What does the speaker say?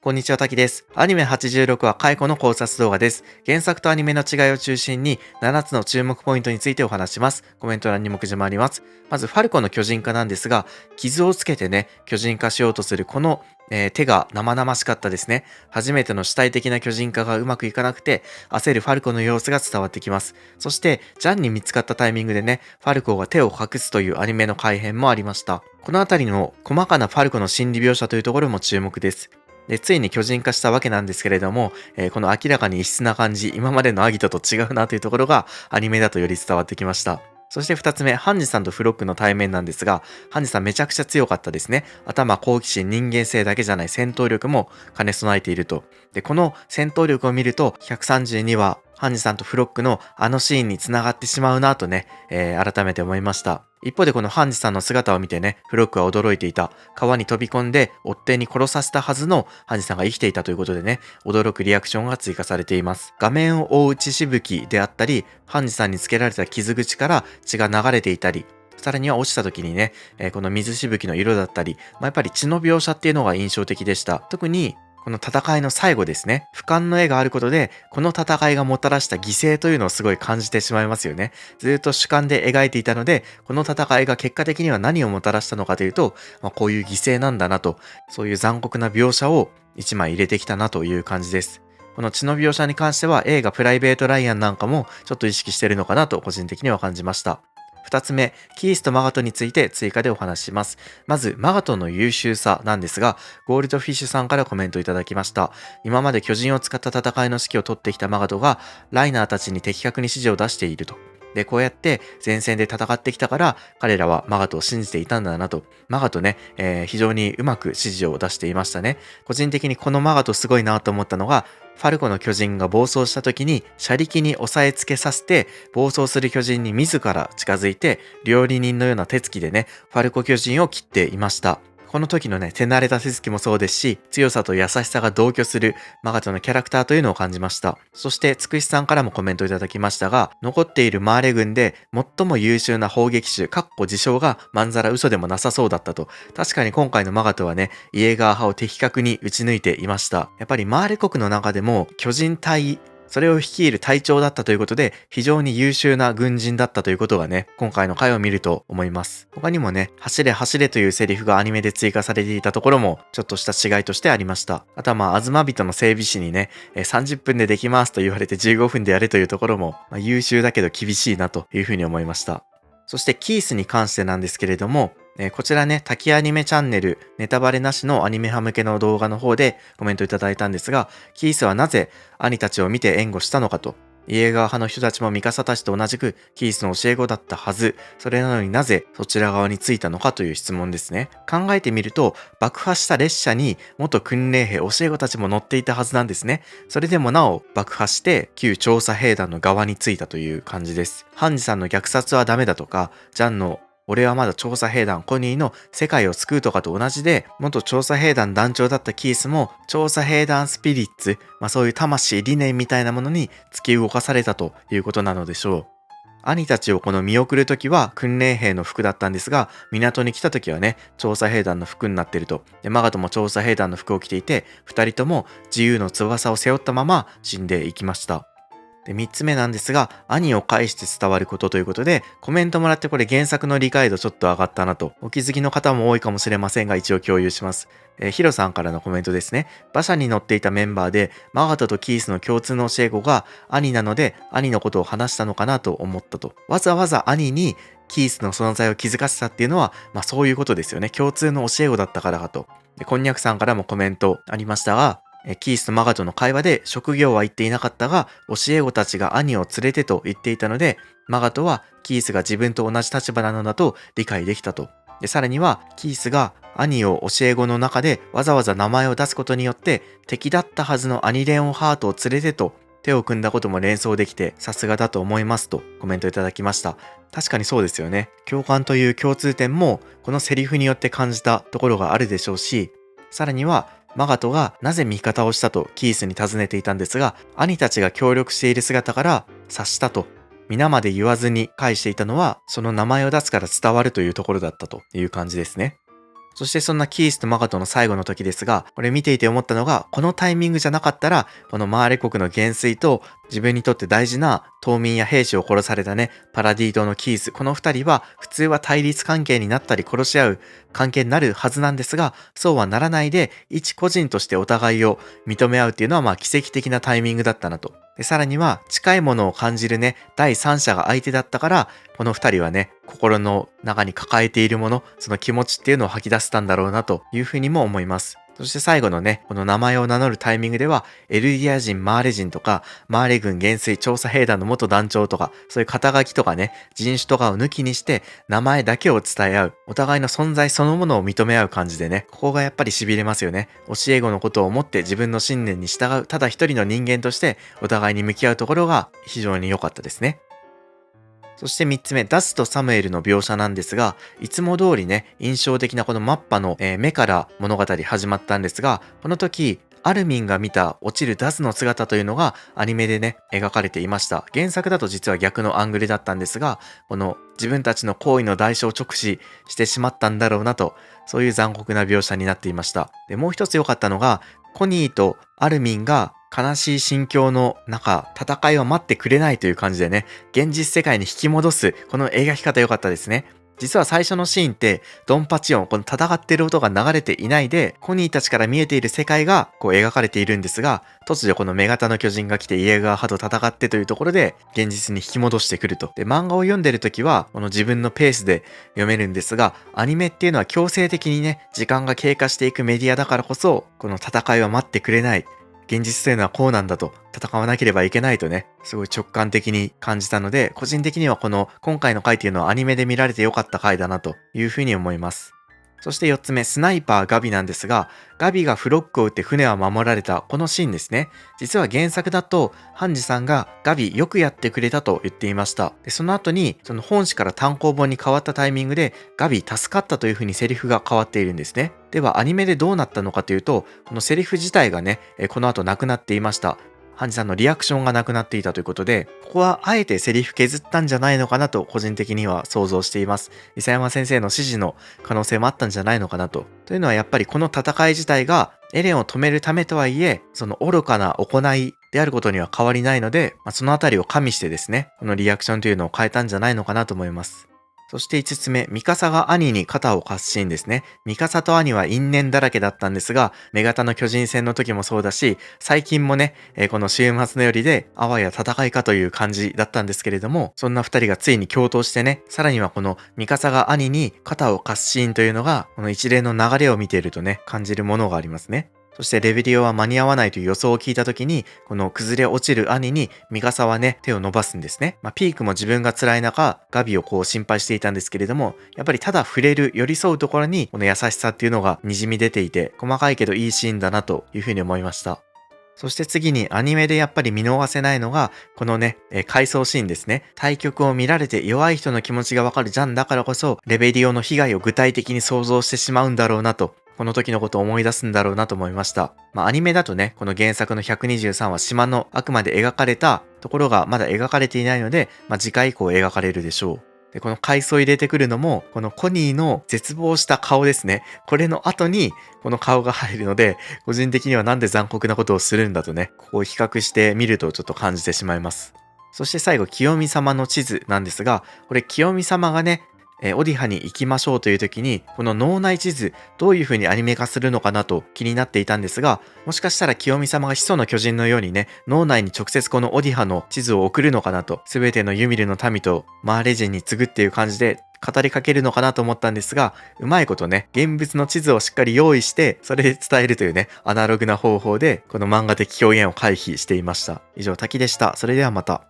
こんにちは、たきです。アニメ86は解雇の考察動画です。原作とアニメの違いを中心に7つの注目ポイントについてお話します。コメント欄に目次もあります。まず、ファルコの巨人化なんですが、傷をつけてね、巨人化しようとするこの、手が生々しかったですね。初めての主体的な巨人化がうまくいかなくて、焦るファルコの様子が伝わってきます。そして、ジャンに見つかったタイミングでね、ファルコが手を隠すというアニメの改編もありました。このあたりの細かなファルコの心理描写というところも注目です。で、ついに巨人化したわけなんですけれども、この明らかに異質な感じ、今までのアギトと違うなというところがアニメだとより伝わってきました。そして二つ目、ハンジさんとフロックの対面なんですが、ハンジさんめちゃくちゃ強かったですね。頭、好奇心、人間性だけじゃない戦闘力も兼ね備えていると。で、この戦闘力を見ると、132話、ハンジさんとフロックのあのシーンに繋がってしまうなとね、改めて思いました。一方でこのハンジさんの姿を見てね、フロックは驚いていた。川に飛び込んで追っ手に殺させたはずのハンジさんが生きていたということでね、驚くリアクションが追加されています。画面を覆う血しぶきであったり、ハンジさんにつけられた傷口から血が流れていたり、さらには落ちた時にね、この水しぶきの色だったり、やっぱり血の描写っていうのが印象的でした。特にこの戦いの最後ですね。俯瞰の絵があることで、この戦いがもたらした犠牲というのをすごい感じてしまいますよね。ずっと主観で描いていたので、この戦いが結果的には何をもたらしたのかというと、こういう犠牲なんだなと、そういう残酷な描写を一枚入れてきたなという感じです。この血の描写に関しては映画プライベート・ライアンなんかもちょっと意識してるのかなと個人的には感じました。二つ目、キースとマガトについて追加でお話しします。まず、マガトの優秀さなんですが、ゴールドフィッシュさんからコメントいただきました。今まで巨人を使った戦いの指揮を取ってきたマガトが、ライナーたちに的確に指示を出していると。で、こうやって前線で戦ってきたから、彼らはマガトを信じていたんだなと。マガトね、非常にうまく指示を出していましたね。個人的にこのマガトすごいなと思ったのが、ファルコの巨人が暴走した時に車力に押さえつけさせて暴走する巨人に自ら近づいて料理人のような手つきでね、ファルコ巨人を切っていました。この時のね、手慣れた手つきもそうですし、強さと優しさが同居するマガトのキャラクターというのを感じました。そして、つくしさんからもコメントいただきましたが、残っているマーレ軍で最も優秀な砲撃手、自称がまんざら嘘でもなさそうだったと。確かに今回のマガトはね、イエーガー派を的確に撃ち抜いていました。やっぱりマーレ国の中でも巨人隊それを率いる隊長だったということで、非常に優秀な軍人だったということがね、今回の回を見ると思います。他にもね、走れ走れというセリフがアニメで追加されていたところも、ちょっとした違いとしてありました。あとは東人の整備士にね、30分でできますと言われて15分でやれというところも、優秀だけど厳しいなというふうに思いました。そしてキースに関してなんですけれども、こちらね、滝アニメチャンネル、ネタバレなしのアニメ派向けの動画の方でコメントいただいたんですが、キースはなぜ兄たちを見て援護したのかと、イエーガー派の人たちもミカサたちと同じくキースの教え子だったはず、それなのになぜそちら側についたのかという質問ですね。考えてみると、爆破した列車に元訓練兵教え子たちも乗っていたはずなんですね。それでもなお爆破して旧調査兵団の側についたという感じです。ハンジさんの虐殺はダメだとか、ジャンの俺はまだ調査兵団コニーの世界を救うとかと同じで、元調査兵団団長だったキースも調査兵団スピリッツ、そういう魂理念みたいなものに突き動かされたということなのでしょう。兄たちをこの見送るときは訓練兵の服だったんですが、港に来たときはね、調査兵団の服になっていると。で、マガトも調査兵団の服を着ていて、二人とも自由の翼を背負ったまま死んでいきました。で、3つ目なんですが、兄を介して伝わることということで、コメントもらってこれ原作の理解度ちょっと上がったなと、お気づきの方も多いかもしれませんが、一応共有します。ヒロさんからのコメントですね。馬車に乗っていたメンバーで、マガトとキースの共通の教え子が兄なので、兄のことを話したのかなと思ったと。わざわざ兄にキースの存在を気づかせたっていうのは、そういうことですよね。共通の教え子だったからかと。で、こんにゃくさんからもコメントありましたが、キースとマガトの会話で職業は言っていなかったが、教え子たちが兄を連れてと言っていたので、マガトはキースが自分と同じ立場なのだと理解できたと。で、さらには、キースが兄を教え子の中でわざわざ名前を出すことによって、敵だったはずのアニレオンハートを連れてと手を組んだことも連想できて、さすがだと思いますとコメントいただきました。確かにそうですよね。共感という共通点も、このセリフによって感じたところがあるでしょうし、さらには、マガトがなぜ味方をしたとキースに尋ねていたんですが、兄たちが協力している姿から察したと。皆まで言わずに返していたのは、その名前を出すから伝わるというところだったという感じですね。そしてそんなキースとマガトの最後の時ですが、これ見ていて思ったのが、このタイミングじゃなかったら、このマーレ国の元帥と自分にとって大事な島民や兵士を殺されたね、パラディ島のキース、この二人は普通は対立関係になったり殺し合う関係になるはずなんですが、そうはならないで、一個人としてお互いを認め合うっていうのは奇跡的なタイミングだったなと。で、さらには近いものを感じるね、第三者が相手だったから、この二人はね、心の中に抱えているもの、その気持ちっていうのを吐き出したんだろうなというふうにも思います。そして最後のね、この名前を名乗るタイミングでは、エルディア人、マーレ人とか、マーレ軍元帥調査兵団の元団長とか、そういう肩書きとかね、人種とかを抜きにして、名前だけを伝え合う、お互いの存在そのものを認め合う感じでね、ここがやっぱり痺れますよね。教え子のことを思って自分の信念に従う、ただ一人の人間として、お互いに向き合うところが非常に良かったですね。そして3つ目、ダスとサムエルの描写なんですが、いつも通りね、印象的なこのマッパの、目から物語始まったんですが、この時、アルミンが見た落ちるダスの姿というのがアニメでね、描かれていました。原作だと実は逆のアングルだったんですが、この自分たちの行為の代償を直視してしまったんだろうなと、そういう残酷な描写になっていました。で、もう一つ良かったのが、コニーとアルミンが悲しい心境の中、戦いは待ってくれないという感じでね、現実世界に引き戻す、この描き方良かったですね。実は最初のシーンって、ドンパチ音、この戦っている音が流れていないで、コニーたちから見えている世界がこう描かれているんですが、突如この女型の巨人が来てイエガー派と戦ってというところで、現実に引き戻してくると。で、漫画を読んでる時は、この自分のペースで読めるんですが、アニメっていうのは強制的にね、時間が経過していくメディアだからこそ、この戦いは待ってくれない。現実というのはこうなんだと、戦わなければいけないとね、すごい直感的に感じたので、個人的にはこの今回の回というのはアニメで見られてよかった回だなというふうに思います。そして4つ目、スナイパーガビなんですが、ガビがフロックを撃って船は守られたこのシーンですね。実は原作だと、ハンジさんがガビよくやってくれたと言っていました。で、その後に、その本誌から単行本に変わったタイミングで、ガビ助かったというふうにセリフが変わっているんですね。では、アニメでどうなったのかというと、このセリフ自体がね、この後なくなっていました。ハンジさんのリアクションがなくなっていたということで、ここはあえてセリフ削ったんじゃないのかなと個人的には想像しています。伊佐山先生の指示の可能性もあったんじゃないのかなと。というのはやっぱりこの戦い自体がエレンを止めるためとはいえ、その愚かな行いであることには変わりないので、そのあたりを加味してですね、このリアクションというのを変えたんじゃないのかなと思います。そして5つ目、ミカサが兄に肩を貸すシーンですね。ミカサと兄は因縁だらけだったんですが、女型の巨人戦の時もそうだし、最近もね、この週末のよりで、あわや戦いかという感じだったんですけれども、そんな2人がついに共闘してね、さらにはこのミカサが兄に肩を貸すシーンというのが、この一連の流れを見ているとね、感じるものがありますね。そしてレベリオは間に合わないという予想を聞いた時に、この崩れ落ちる兄にミカサはね、手を伸ばすんですね。ピークも自分が辛い中、ガビをこう心配していたんですけれども、やっぱりただ触れる、寄り添うところに、この優しさっていうのが滲み出ていて、細かいけどいいシーンだなというふうに思いました。そして次にアニメでやっぱり見逃せないのが、このね、回想シーンですね。対局を見られて弱い人の気持ちがわかるジャンだからこそ、レベリオの被害を具体的に想像してしまうんだろうなと、この時のことを思い出すんだろうなと思いました。アニメだとね、この原作の123は島のあくまで描かれたところがまだ描かれていないので、次回以降描かれるでしょう。で、この回想入れてくるのも、このコニーの絶望した顔ですね。これの後に、この顔が入るので、個人的にはなんで残酷なことをするんだとね、ここを比較してみるとちょっと感じてしまいます。そして最後、清美様の地図なんですが、これ清美様がね、オディハに行きましょうという時に、この脳内地図、どういう風にアニメ化するのかなと気になっていたんですが、もしかしたら清美様が始祖の巨人のようにね、脳内に直接このオディハの地図を送るのかなと、すべてのユミルの民とマーレ人に次ぐっていう感じで語りかけるのかなと思ったんですが、うまいことね、現物の地図をしっかり用意して、それで伝えるというね、アナログな方法で、この漫画的表現を回避していました。以上、滝でした。それではまた。